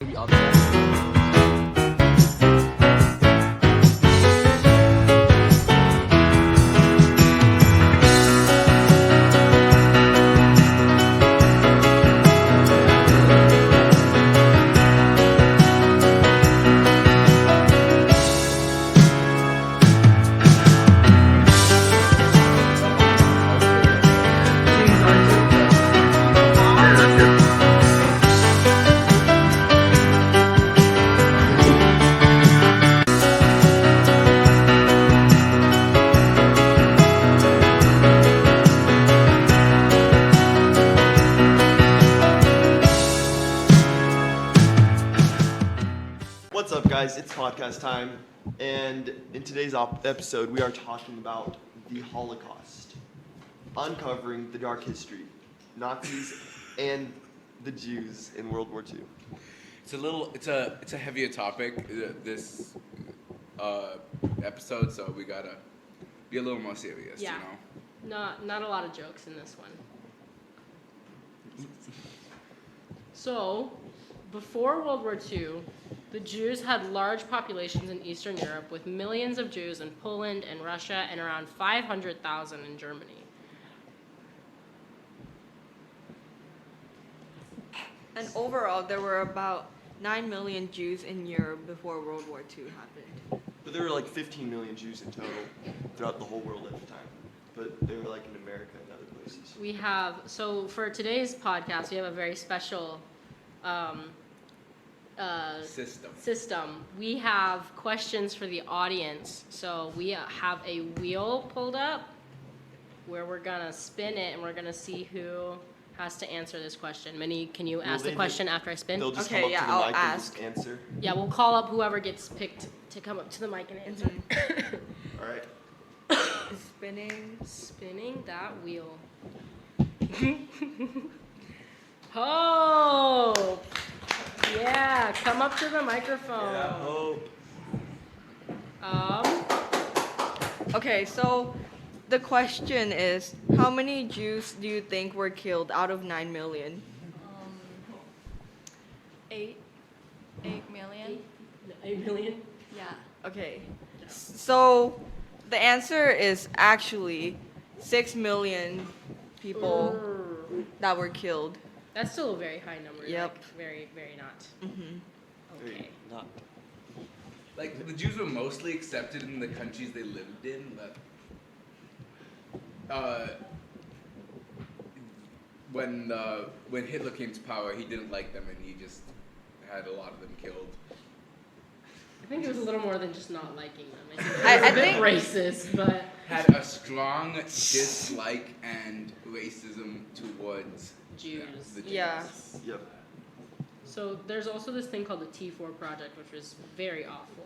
Maybe outside. What's up, guys? It's podcast time, and in today's episode, we are talking about the Holocaust, uncovering the dark history, Nazis, and the Jews in World War II. It's a heavier topic this episode, so we gotta be a little more serious. Yeah. You know. Not a lot of jokes in this one. So, before World War II, the Jews had large populations in Eastern Europe, with millions of Jews in Poland and Russia and around 500,000 in Germany. And overall, there were about 9 million Jews in Europe before World War II happened. But there were like 15 million Jews in total throughout the whole world at the time. But they were like in America and other places. So for today's podcast, we have a very special system. We have questions for the audience. So we have a wheel pulled up where we're gonna spin it and we're gonna see who has to answer this question. Minnie, can you ask the question after I spin? They'll just Okay, come up yeah, to the I'll mic ask. and just answer. Yeah, we'll call up whoever gets picked to come up to the mic and answer. All right. Spinning that wheel. Hope! Yeah, come up to the microphone. Hope. Okay, so the question is, how many Jews do you think were killed out of 9 million? 8 million. 8 million? Yeah. Okay, so the answer is actually 6 million people that were killed. That's still a very high number. Yep. Like, very, very not. Okay. Not. Like the Jews were mostly accepted in the countries they lived in, but when Hitler came to power, he didn't like them, and he just had a lot of them killed. I think it was a little more than just not liking them. I I think it was a think- bit racist, but Had a strong dislike and racism towards Jews. the Jews. Yeah. Yep. So there's also this thing called the T4 project, which was very awful.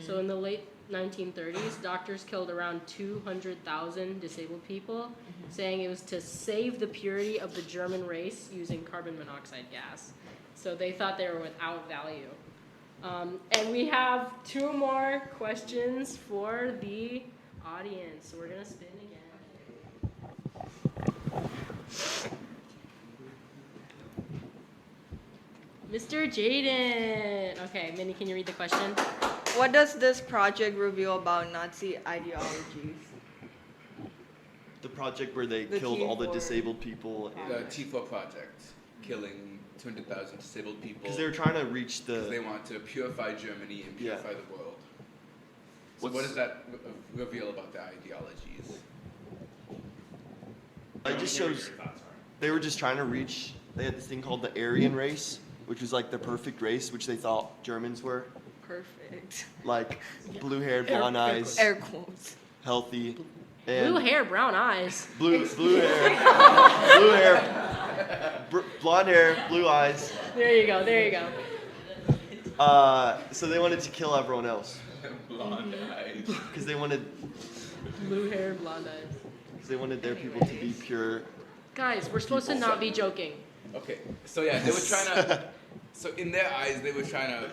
So in the late 1930s, doctors killed around 200,000 disabled people, saying it was to save the purity of the German race using carbon monoxide gas. So they thought they were without value. And we have 2 more questions for the audience. So we're going to spin again. Mr. Jaden. Okay, Minnie, can you read the question? What does this project reveal about Nazi ideologies? The project where they The killed all the T4. disabled people. The T4 project, killing 200,000 disabled people. Because they were trying to reach Because the. they want to purify Germany and Yeah. purify the world. So what does that reveal about their ideologies? It just shows they were just trying to reach. They had this thing called the Aryan race, which was like the perfect race, which they thought Germans were. Perfect. Like blue-haired, blonde eyes, Air quotes. healthy, and Blue hair, brown eyes. blue hair, blonde hair, blue eyes. There you go. So they wanted to kill everyone else Blonde eyes. because they wanted Blue hair, blonde eyes. their people to be pure. Guys, we're supposed to not be joking. Okay, so yeah, they were trying to. So in their eyes, they were trying to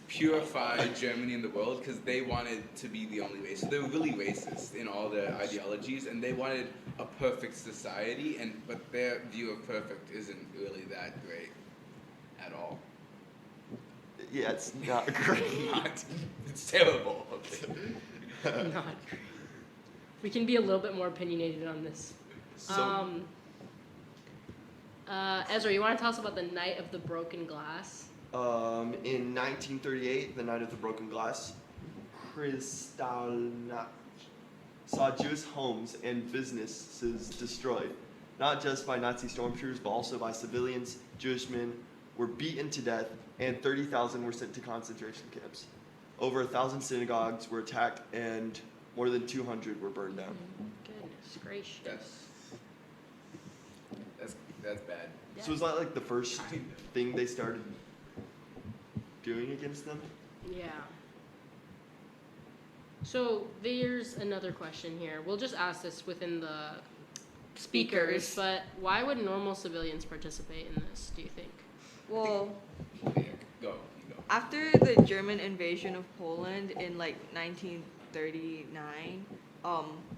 purify Germany and the world because they wanted to be the only race. So they were really racist in all their ideologies, and they wanted a perfect society. But their view of perfect isn't really that great at all. Yeah, it's not great. Not. It's terrible. Okay. Not great. We can be a little bit more opinionated on this. So, Ezra, you want to tell us about the Night of the Broken Glass? in 1938, the Night of the Broken Glass, Kristallnacht saw Jewish homes and businesses destroyed, not just by Nazi stormtroopers, but also by civilians. Jewish men were beaten to death, and 30,000 were sent to concentration camps. Over 1,000 synagogues were attacked, and more than 200 were burned down. Goodness gracious. That's bad. So was that like the first Kind of. thing they started doing against them? Yeah. So there's another question here. We'll just ask this within the speakers, but why would normal civilians participate in this, do you think? Well, Yeah, go. after the German invasion of Poland in like 1939,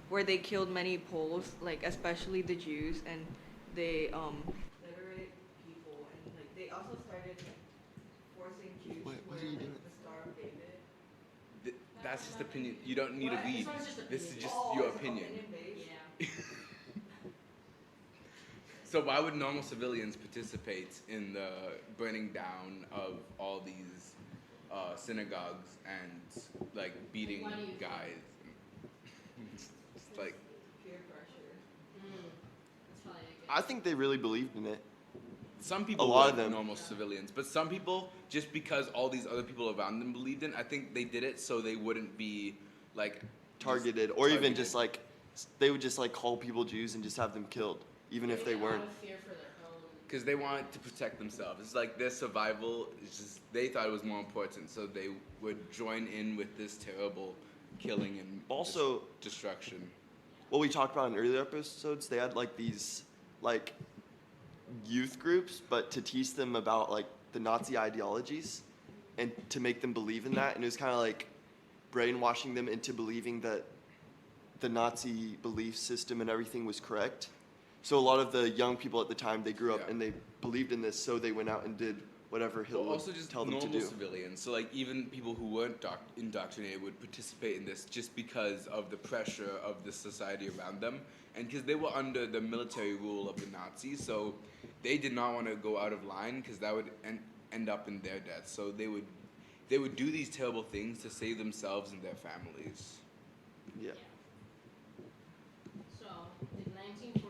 where they killed many Poles, like especially the Jews, and they liberated people, and like they also started forcing Jews What to are wear you like, doing? the Star of David. That's just opinion. You don't need to What? read. This one's just This is opinion. just your it's opinion. based. Yeah. So why would normal civilians participate in the burning down of all these synagogues and like beating Why do you think? guys? It's like Peer pressure. That's probably a good I think they really believed in it. some people A lot were of them. normal civilians, but some people just because all these other people around them believed in. I think they did it so they wouldn't be like Targeted, or even just like they would just like call people Jews and just have them killed, even if they Maybe weren't. out of fear for their own. because they wanted to protect themselves. It's like their survival. It's just they thought it was more important, so they would join in with this terrible killing and Also- destruction. What we talked about in earlier episodes, they had like these like youth groups, but to teach them about like the Nazi ideologies and to make them believe in that, and it was kind of like brainwashing them into believing that the Nazi belief system and everything was correct. So a lot of the young people at the time, they grew up Yeah. and they believed in this, so they went out and did whatever Hitler But would also just tell them to normal do. civilians. So like even people who weren't indoctrinated would participate in this just because of the pressure of the society around them, and because they were under the military rule of the Nazis, so they did not want to go out of line because that would end up in their death. So they would do these terrible things to save themselves and their families. Yeah. So, in 1942,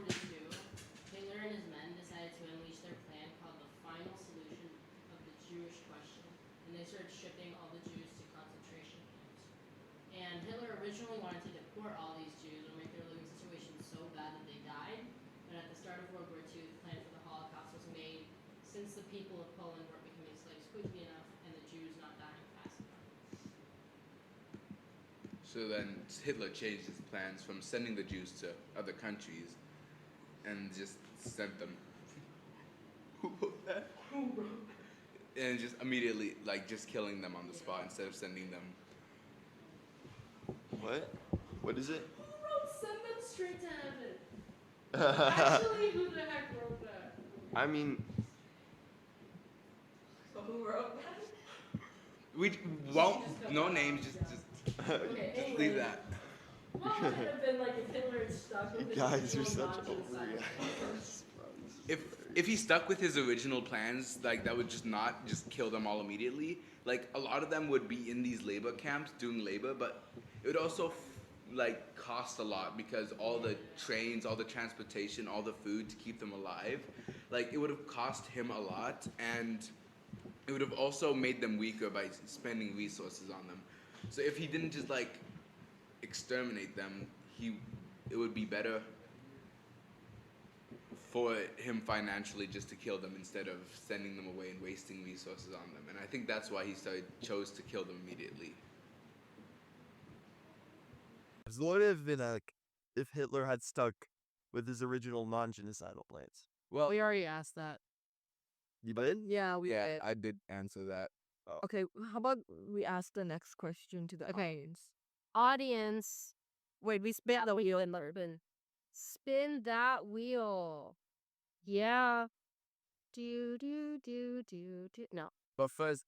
Hitler and his men decided to unleash their plan called the final solution of the Jewish question, and they started shipping all the Jews to concentration camps. And Hitler originally wanted to deport all these Jews or make their living situation so bad that they died, but at the start of World War II, the plan for the Holocaust was made since the people of Poland weren't becoming slaves quickly enough and the Jews not dying fast enough. So then Hitler changed his plans from sending the Jews to other countries and just sent them. Who wrote that? And just immediately, like, just killing them on the spot instead of sending them. What? What is it? Who wrote "Send Them Straight to Heaven"? Actually, who the heck wrote that? I mean, So who wrote that? We won't. No names. Just Okay, just anyway. leave that. What would it have been like if Hitler had stuck with you his guys are original such non-genocide overreactors. If he stuck with his original plans, like that would just not just kill them all immediately. Like a lot of them would be in these labor camps doing labor, but it would also like cost a lot because all the trains, all the transportation, all the food to keep them alive, like it would have cost him a lot, and it would have also made them weaker by spending resources on them. So if he didn't just like exterminate them, it would be better for him financially just to kill them instead of sending them away and wasting resources on them. And I think that's why he chose to kill them immediately. So what if if Hitler had stuck with his original non-genocidal plans? Well, We already asked that. You did? Yeah, we yeah, did. I did answer that. Okay, how about we ask the next question to the Okay. audience? Audience, Wait, we spin the wheel and learn. spin that wheel. Yeah. Do. No. But first,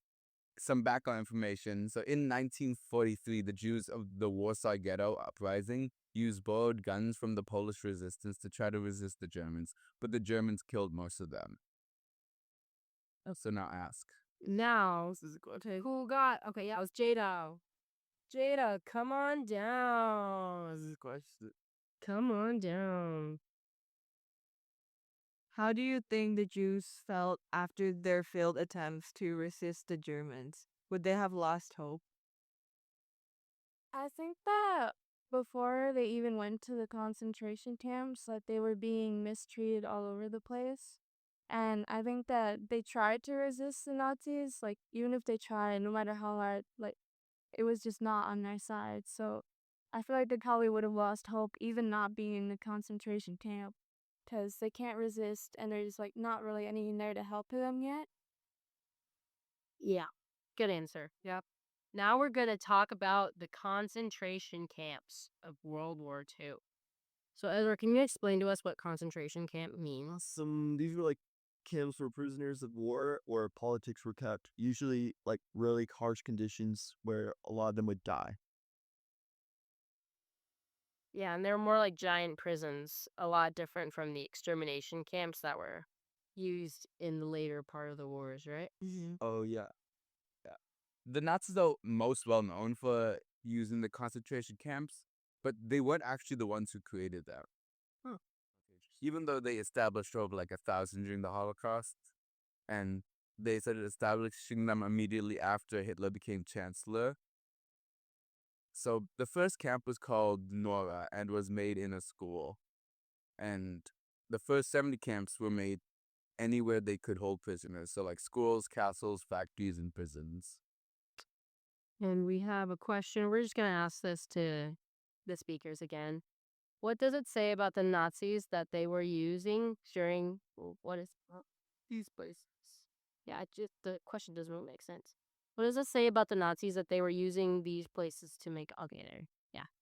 some background information. So in 1943, the Jews of the Warsaw Ghetto uprising used borrowed guns from the Polish resistance to try to resist the Germans, but the Germans killed most of them. So now ask. Now, who got? Okay, yeah, it was Jada. Jada, come on down. This is a question. Come on down. How do you think the Jews felt after their failed attempts to resist the Germans? Would they have lost hope? I think that before they even went to the concentration camps, that they were being mistreated all over the place. And I think that they tried to resist the Nazis, like even if they tried, no matter how hard, like it was just not on their side. So I feel like they probably would have lost hope even not being in the concentration camp because they can't resist and there's like not really anything there to help them yet. Yeah, good answer. Yep. Now we're going to talk about the concentration camps of World War II. So, Ezra, can you explain to us what concentration camp means? These were like camps where prisoners of war or politics were kept, usually like really harsh conditions where a lot of them would die. Yeah, and they're more like giant prisons, a lot different from the extermination camps that were used in the later part of the wars, right? Oh yeah. The Nazis are most well known for using the concentration camps, but they weren't actually the ones who created them. Huh. Even though they established over like 1,000 during the Holocaust, and they started establishing them immediately after Hitler became chancellor. So the first camp was called Nora and was made in a school. And the first 70 camps were made anywhere they could hold prisoners. So like schools, castles, factories, and prisons. And we have a question. We're just going to ask this to the speakers again. What does it say about the Nazis that they were using during these places? Yeah, the question doesn't really make sense. What does it say about the Nazis that they were using these places to make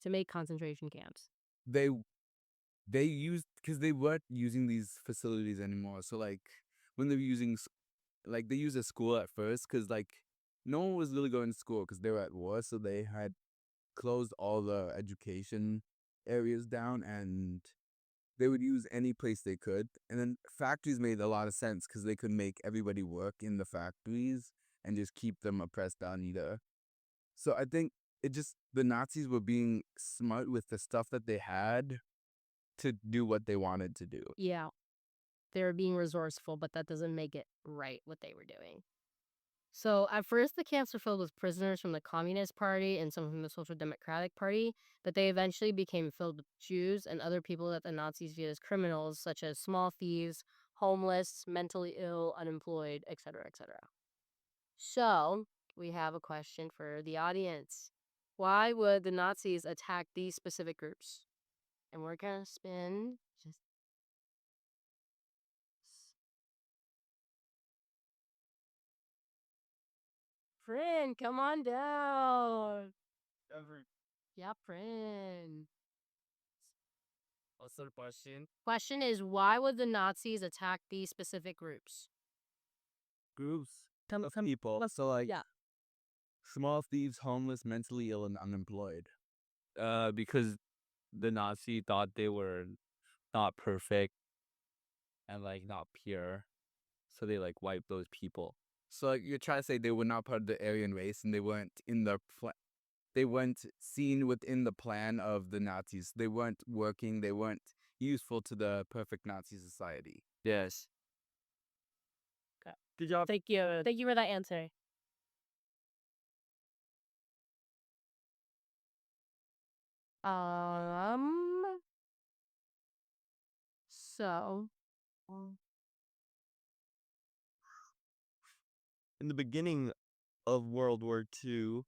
to make concentration camps? They used, because they weren't using these facilities anymore. So like when they were using, like they used a school at first because like no one was really going to school because they were at war. So they had closed all the education areas down and they would use any place they could. And then factories made a lot of sense because they could make everybody work in the factories and just keep them oppressed down either. So I think the Nazis were being smart with the stuff that they had to do what they wanted to do. Yeah, they were being resourceful, but that doesn't make it right what they were doing. So at first, the camps were filled with prisoners from the Communist Party and some from the Social Democratic Party, but they eventually became filled with Jews and other people that the Nazis viewed as criminals, such as small thieves, homeless, mentally ill, unemployed, etc., etc. So we have a question for the audience. Why would the Nazis attack these specific groups? And we're going to spin just Prin, come on down. Yeah, Prin. What's the question? Question is, why would the Nazis attack these specific groups? Groups of people. So like yeah. small thieves, homeless, mentally ill, and unemployed. Because the Nazi thought they were not perfect and like not pure, so they like wiped those people. So like, you're trying to say they were not part of the Aryan race and they weren't in the they weren't seen within the plan of the Nazis. They weren't working. They weren't useful to the perfect Nazi society. Yes. Good job. Thank you. Thank you for that answer. So In the beginning of World War II,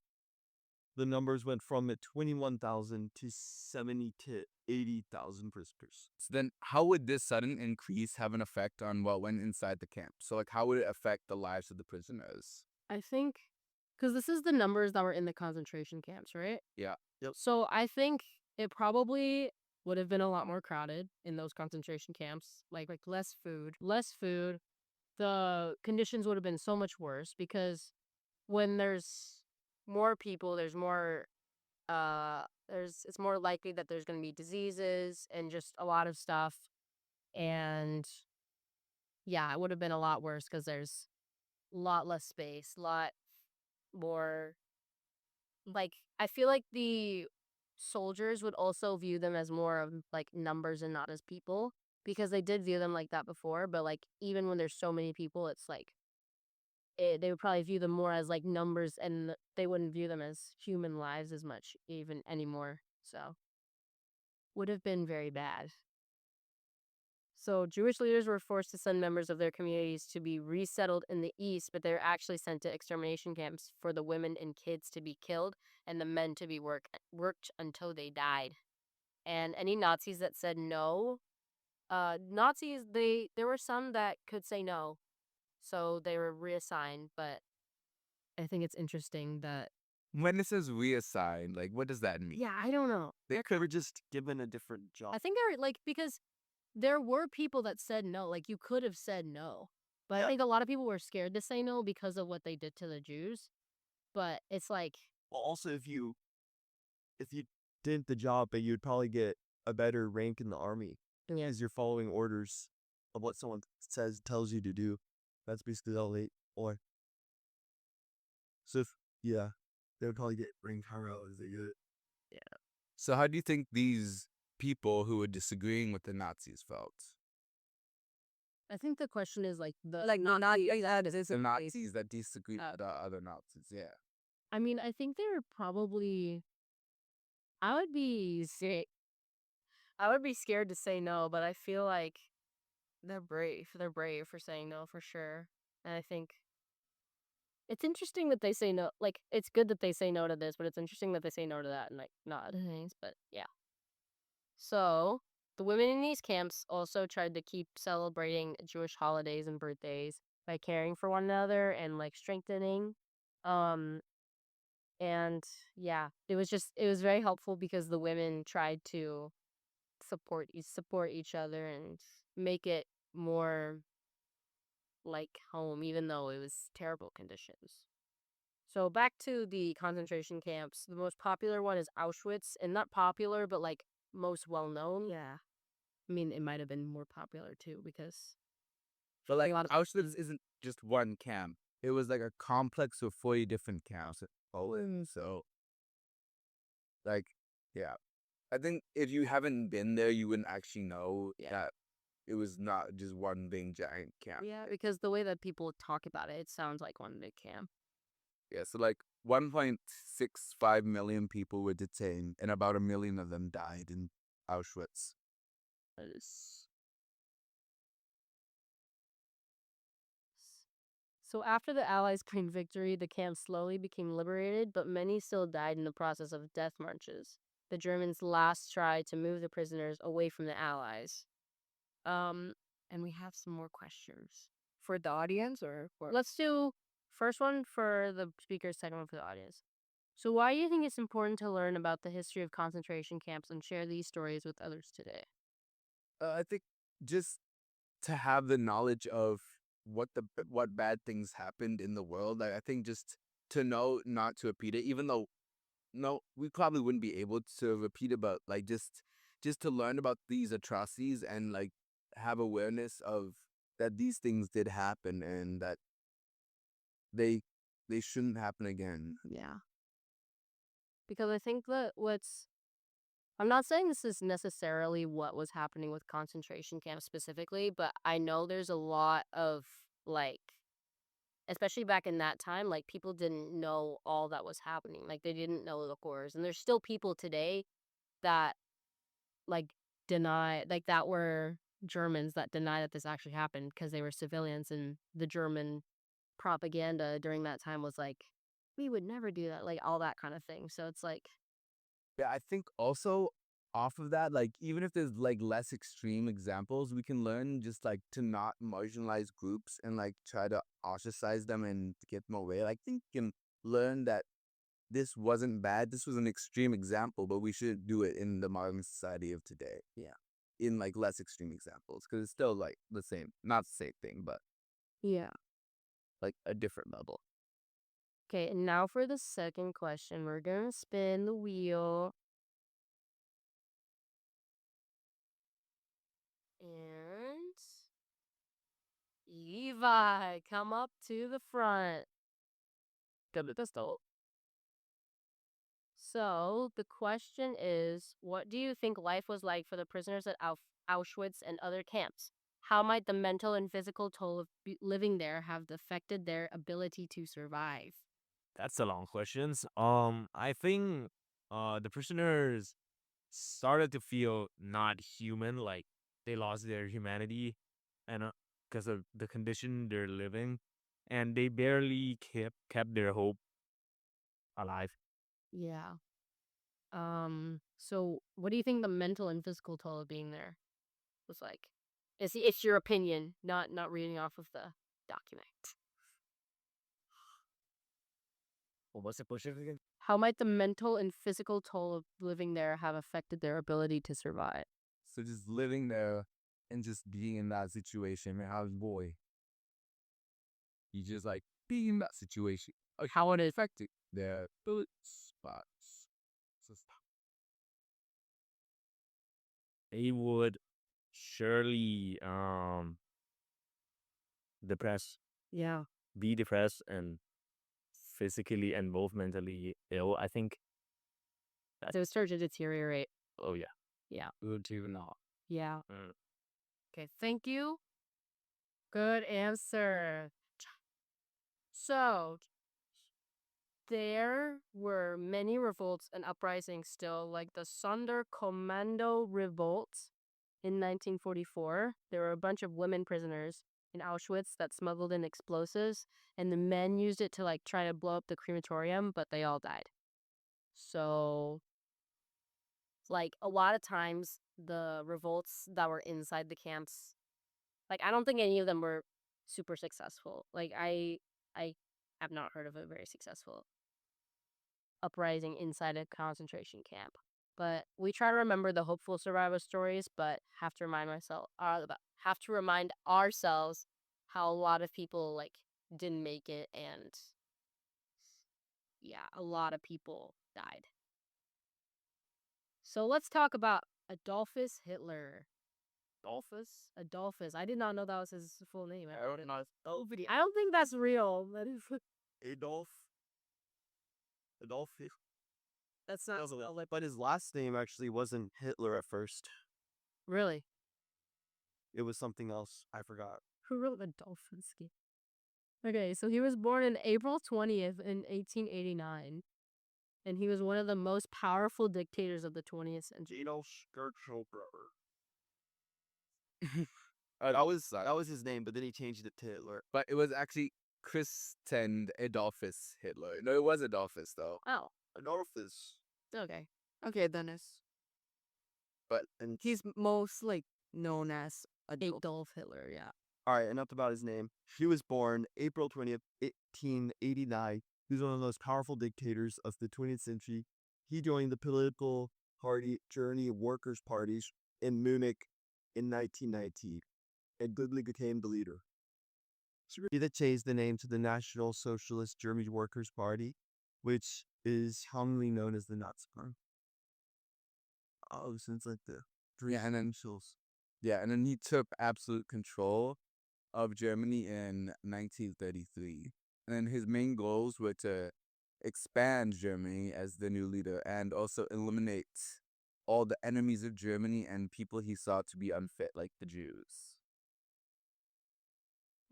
the numbers went from 21,000 to 70 to 80,000 prisoners. So then how would this sudden increase have an effect on what went inside the camp? So like how would it affect the lives of the prisoners? I think, because this is the numbers that were in the concentration camps, right? Yeah. Yep. So I think it probably would have been a lot more crowded in those concentration camps, like less food. The conditions would have been so much worse because when there's more people, there's more it's more likely that there's going to be diseases and just a lot of stuff. And yeah, it would have been a lot worse because there's a lot less space, a lot more. Like, I feel like the soldiers would also view them as more of like numbers and not as people because they did view them like that before. But like, even when there's so many people, it's like they would probably view them more as like numbers and they wouldn't view them as human lives as much even anymore. So, would have been very bad. So, Jewish leaders were forced to send members of their communities to be resettled in the East, but they were actually sent to extermination camps for the women and kids to be killed and the men to be worked until they died. And any Nazis that said no, Nazis, there were some that could say no, so they were reassigned. But I think it's interesting that When it says reassigned, like what does that mean? yeah, I don't know. They could have just given a different job. I think they're like because there were people that said no. Like you could have said no, but I Yeah. think a lot of people were scared to say no because of what they did to the Jews. But it's like, Well, also, if you did the job, but you'd probably get a better rank in the army yeah, because you're following orders of what someone tells you to do. That's basically all they or. So if, yeah, they would probably get rank higher as they get. So how do you think these people who were disagreeing with the Nazis felt? I think the question is like Like not that is The Nazis that disagreed with the other Nazis, yeah. I mean, I think they were probably. I would be sick. I would be scared to say no, but I feel like they're brave. They're brave for saying no for sure. And I think it's interesting that they say no. Like, it's good that they say no to this, but it's interesting that they say no to that and like not other things. But yeah. So the women in these camps also tried to keep celebrating Jewish holidays and birthdays by caring for one another and like strengthening. Um, and yeah, it was very helpful because the women tried to support each other and make it more like home, even though it was terrible conditions. So back to the concentration camps. The most popular one is Auschwitz, and not popular, but like most well known. Yeah. I mean, it might have been more popular too because But like a lot of Auschwitz isn't just one camp. It was like a complex of 40 different camps in Poland. So like, yeah. I think if you haven't been there, you wouldn't actually know that it was not just one big giant camp. yeah, because the way that people talk about it, it sounds like one big camp. Yeah, so like 1.65 million people were detained, and about 1 million of them died in Auschwitz. That is- So after the Allies claimed victory, the camp slowly became liberated, but many still died in the process of death marches. The Germans last tried to move the prisoners away from the Allies. And we have some more questions. For the audience or for Let's do first one for the speakers, second one for the audience. So why do you think it's important to learn about the history of concentration camps and share these stories with others today? I think just to have the knowledge of what bad things happened in the world. Like, I think just to know not to repeat it, even though no, we probably wouldn't be able to repeat it, but like just to learn about these atrocities and like have awareness of that these things did happen and that they they shouldn't happen again. Yeah. Because I think that I'm not saying this is necessarily what was happening with concentration camps specifically, but I know there's a lot of like, especially back in that time, like people didn't know all that was happening. Like they didn't know the horrors. And there's still people today that like deny, like that were Germans that deny that this actually happened because they were civilians and the German propaganda during that time was like, we would never do that, like all that kind of thing. So it's like, Yeah, I think also off of that, like even if there's like less extreme examples, we can learn just like to not marginalize groups and like try to ostracize them and get them away. Like, I think you can learn that this wasn't bad. This was an extreme example, but we should do it in the modern society of today. Yeah. In like less extreme examples, because it's still like the same, not the same thing, but yeah. like a different level. Okay, and now for the second question. We're gonna spin the wheel. And Levi, come up to the front. Got the pistol. So the question is, what do you think life was like for the prisoners at Auschwitz and other camps? How might the mental and physical toll of living there have affected their ability to survive? That's a long questions. I think the prisoners started to feel not human, like they lost their humanity, and because of the condition they're living, and they barely kept their hope alive. Yeah. So what do you think the mental and physical toll of being there was like? It's your opinion, not reading off of the document. Well, what's the question again? How might the mental and physical toll of living there have affected their ability to survive? So just living there and just being in that situation, man, I was boy. You just like being in that situation. How would it Affected their bullet spots. So They would surely depress, Yeah. be depressed and physically and both mentally ill. I think. So it started to deteriorate. Oh yeah. Yeah. Good to know. Yeah. Mm. Okay, thank you. Good answer. So, there were many revolts and uprisings still, like the Sonderkommando Revolt in 1944. There were a bunch of women prisoners in Auschwitz that smuggled in explosives, and the men used it to like try to blow up the crematorium, but they all died. So, like a lot of times, the revolts that were inside the camps, like I don't think any of them were super successful. Like I have not heard of a very successful uprising inside a concentration camp. But we try to remember the hopeful survivor stories, but have to remind ourselves how a lot of people like didn't make it, and yeah, a lot of people died. So let's talk about Adolphus Hitler. Adolphus. I did not know that was his full name. I don't know. I don't think that's real. That is Adolf. Adolf. That's not But his last name actually wasn't Hitler at first. really. It was something else. I forgot. Who wrote Adolphus? Okay, so he was born on April 20th in 1889, and he was one of the most powerful dictators of the 20th century. Adolf Sturzenegger. That was his name, but then he changed it to Hitler. but it was actually christened Adolphus Hitler. No, it was Adolphus though. Oh, Adolphus. okay. okay, Dennis. But and He's most like known as Adolf. Adolf Hitler, yeah. all right, enough about his name. He was born April 20th, 1889. He was one of the most powerful dictators of the 20th century. He joined the political party Journey Workers' Parties in Munich in 1919 and quickly became the leader. He that changed the name to the National Socialist German Workers' Party, which is commonly known as the Nazi Party. Oh, since like the three Yeah, and then initials. yeah, and then he took absolute control of Germany in 1933. And then his main goals were to expand Germany as the new leader and also eliminate all the enemies of Germany and people he saw to be unfit, like the Jews.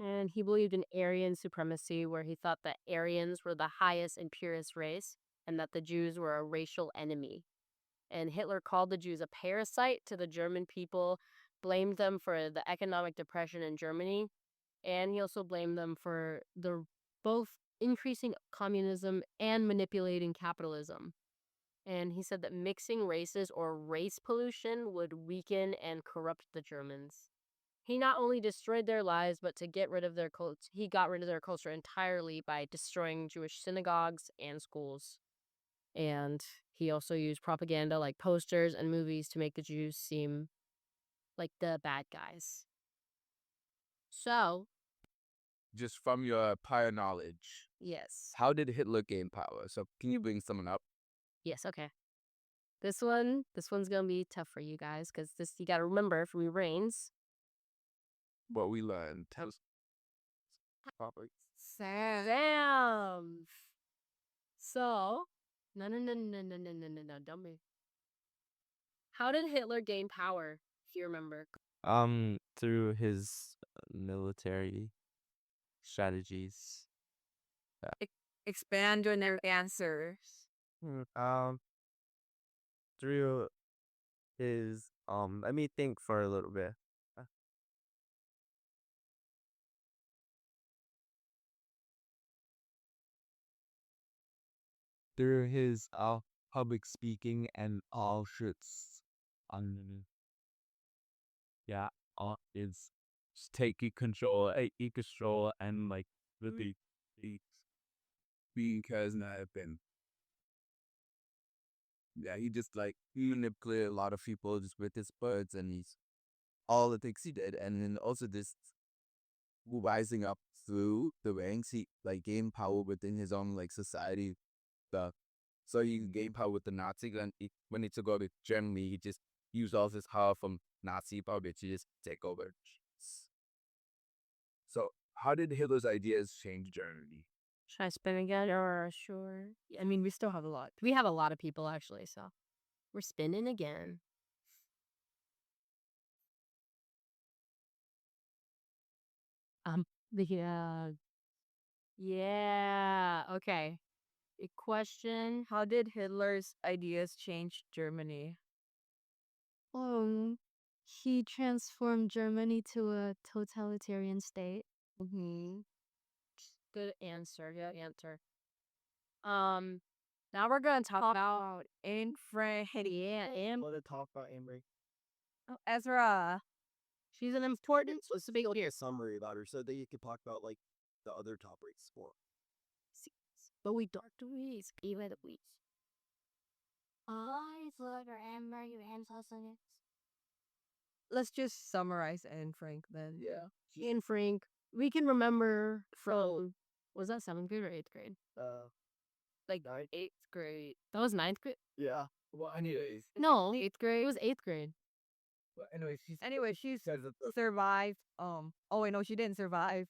And he believed in Aryan supremacy, where he thought that Aryans were the highest and purest race, and that the Jews were a racial enemy. And Hitler called the Jews a parasite to the German people, blamed them for the economic depression in Germany, and he also blamed them for the both increasing communism and manipulating capitalism. And he said that mixing races or race pollution would weaken and corrupt the Germans. He not only destroyed their lives, but to get rid of their culture, he got rid of their culture entirely by destroying Jewish synagogues and schools. And he also used propaganda like posters and movies to make the Jews seem like the bad guys. So, just from your prior knowledge, Yes. how did Hitler gain power? So can you bring someone up? Yes, okay. This one's gonna be tough for you guys because this you gotta remember from your brains. What we learned. Tell us. Sam. So, no, don't be. How did Hitler gain power? If you remember. Through his military strategies. Expand on their answers. Hmm, through his let me think for a little bit. Through his public speaking and all shits. Yeah, is taking control, control, and like really Because not been. Yeah, he just like manipulated a lot of people just with his words, and he's all the things he did, and then also this rising up through the ranks, he like gained power within his own like society stuff. So he gained power with the Nazis, and when he took over Germany, he just used all this power from Nazi power to just take over. So how did Hitler's ideas change Germany? Should I spin again or sure? I mean, we still have a lot. We have a lot of people actually, so we're spinning again. Yeah. Yeah. Okay. A question. How did Hitler's ideas change Germany? He transformed Germany to a totalitarian state. Mm-hmm. Good answer. Good answer. Now we're gonna talk about Anne Frank. yeah, and Want to talk about Amory? Oh, Ezra. she's an important. Let's make like a summary about her so that you could talk about like the other topics more. But we dark the weeds. Even the weeds. Let's just summarize Anne Frank then. Yeah. And Frank, we can remember from was that 7th grade or 8th grade? Like Ninth. 8th grade. That was 9th grade. Yeah. Well, anyways. No, 8th grade. It was 8th grade. Well, Anyway, she's says that survived. Oh wait, no, she didn't survive.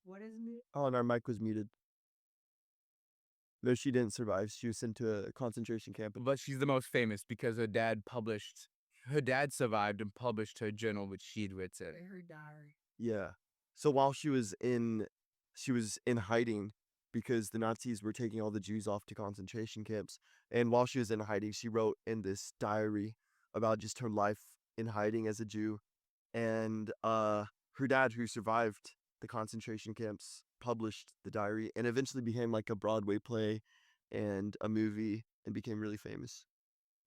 What is it? Oh, and our mic was muted. No, she didn't survive. She was sent to a concentration camp. But she's the most famous because her dad survived and published her journal, which she'd written. Her diary. Yeah. So while she was in hiding because the Nazis were taking all the Jews off to concentration camps. And while she was in hiding, she wrote in this diary about just her life in hiding as a Jew. And her dad, who survived the concentration camps, published the diary and eventually became like a Broadway play and a movie and became really famous.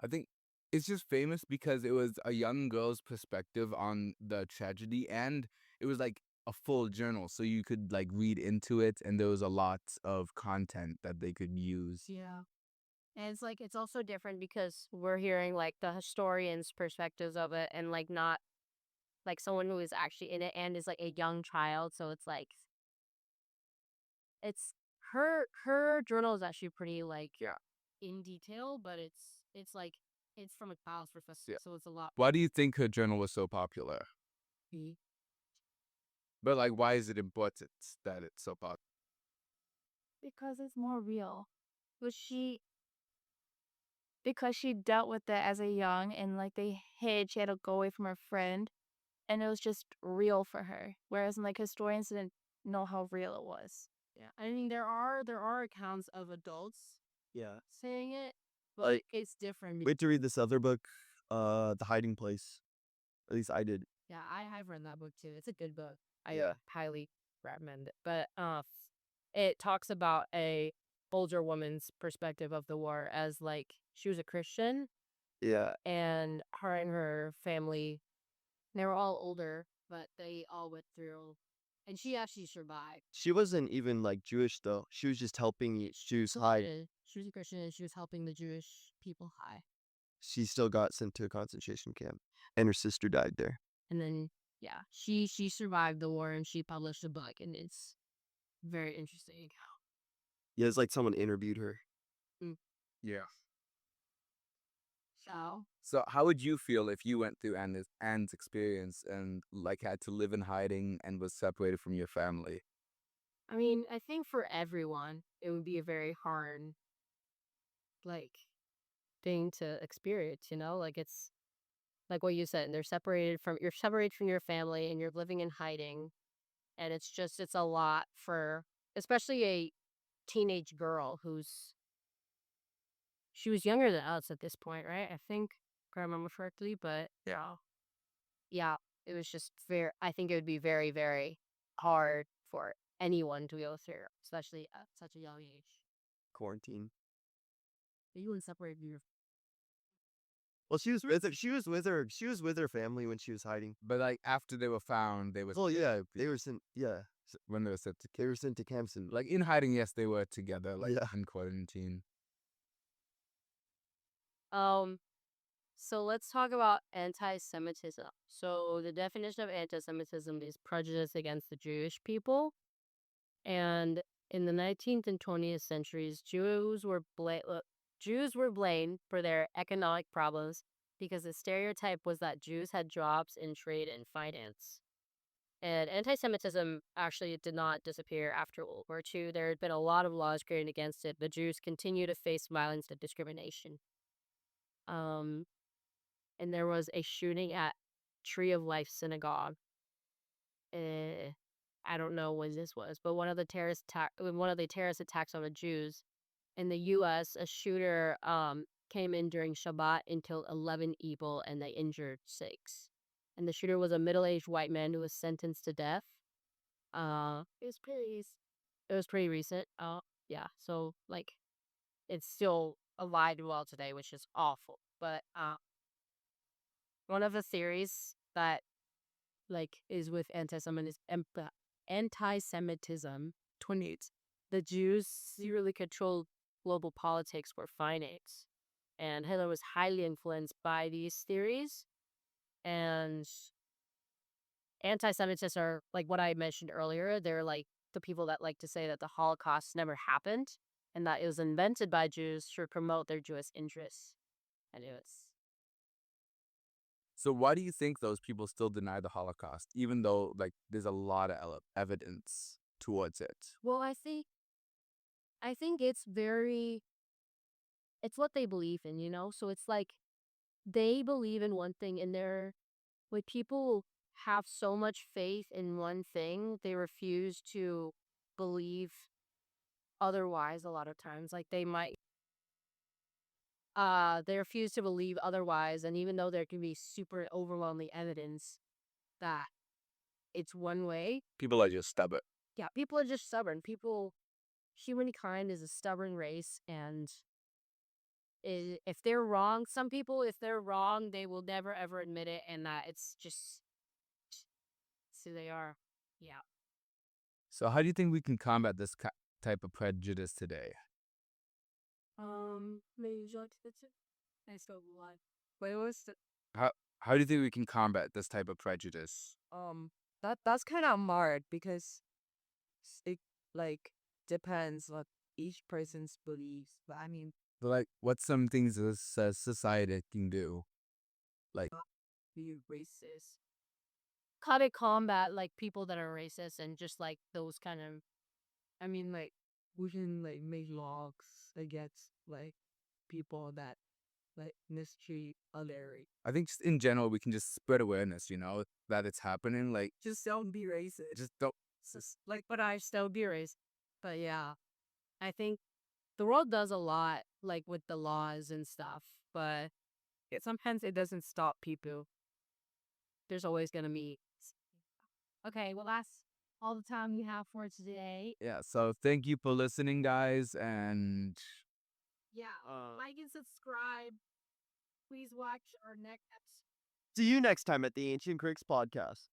I think it's just famous because it was a young girl's perspective on the tragedy, and it was like a full journal, so you could like read into it, and there was a lot of content that they could use. Yeah. And it's like it's also different because we're hearing like the historians' perspectives of it and like not like someone who is actually in it and is like a young child. So it's like it's her journal is actually pretty like in detail, but it's like it's from a child's perspective, Yeah. so it's a lot. Why do you think her journal was so popular? But like, why is it important that it's so popular? Because it's more real. Because she dealt with it as a young and like they hid, she had to go away from her friend and it was just real for her. Whereas like historians didn't know how real it was. Yeah, I mean there are accounts of adults Yeah. saying it, but Like, it's different. wait to read this other book, The Hiding Place. At least I did. Yeah, I have read that book too. It's a good book. I Yeah. highly recommend it. But it talks about a older woman's perspective of the war as like she was a Christian Yeah. and her and her family they were all older, but they all went through and she actually survived. She wasn't even like Jewish though. She was just helping Jews hide. She was a Christian and she was helping the Jewish people hide. She still got sent to a concentration camp and her sister died there. And then yeah, she survived the war and she published a book, and it's very interesting. Yeah, it's like someone interviewed her. Yeah. So So how would you feel if you went through Anne's experience and like had to live in hiding and was separated from your family? I mean, I think for everyone, it would be a very hard like thing to experience. Like it's like what you said. You're separated from your family, and you're living in hiding, and it's a lot for especially a teenage girl she was younger than us at this point, right? I think, if I remember correctly, but yeah, it was just very. I think it would be very, very hard for anyone to go through, especially at such a young age. Quarantine. You wouldn't separate your. Well, she was with her family when she was hiding. But like after they were found, they were Oh yeah, they were sent. Yeah, when they were sent to they were sent to camps and like in hiding. Yes, they were together, like Yeah. in quarantine. Um, so let's talk about anti-Semitism. So the definition of anti-Semitism is prejudice against the Jewish people. And in the 19th and 20th centuries, Jews were blamed for their economic problems because the stereotype was that Jews had jobs in trade and finance. And anti-Semitism actually did not disappear after World War II. There had been a lot of laws created against it, but Jews continue to face violence and discrimination. Um, and there was a shooting at Tree of Life Synagogue. I don't know when this was, but one of the terrorist attacks on the Jews in the U.S., a shooter came in during Shabbat and killed 11 people, and they injured 6. And the shooter was a middle-aged white man who was sentenced to death. It was pretty recent. Yeah. So like, it's still alive and well today, which is awful. But one of the theories that like is with anti-Semitism 28. The Jews secretly controlled global politics for finance. And Hitler was highly influenced by these theories. And anti-Semitists are like what I mentioned earlier. They're like the people that like to say that the Holocaust never happened and that it was invented by Jews to promote their Jewish interests. And it was So why do you think those people still deny the Holocaust, even though like there's a lot of evidence towards it? well, I think it's it's what they believe in. So it's like they believe in one thing and when people have so much faith in one thing, they refuse to believe otherwise a lot of times. Like they refuse to believe otherwise, and even though there can be super overwhelming evidence that it's one way, People are just stubborn. yeah, people are just stubborn. Humankind is a stubborn race, and if they're wrong, some people, if they're wrong, they will never ever admit it, and that it's just who they are. Yeah. So how do you think we can combat this type of prejudice today? Maybe would you like to Nice go live. Wait, what's the How how do you think we can combat this type of prejudice? that's kind of hard because it like depends what each person's beliefs. But I mean, Like, what's some things this society can do? Like, be racist. How to combat like people that are racist and just like those kind of I mean, like we can like make laws against like people that like mistreat other. I think just in general, we can just spread awareness, that it's happening. Like, Just don't be racist. just don't. like, but I still be raised. But yeah, I think the world does a lot like with the laws and stuff, but Sometimes it doesn't stop people. there's always gonna be. Okay, well that's all the time we have for today. Yeah. So thank you for listening, guys. And Yeah, like and subscribe. Please watch our next episode. see you next time at the Ancient Critics podcast.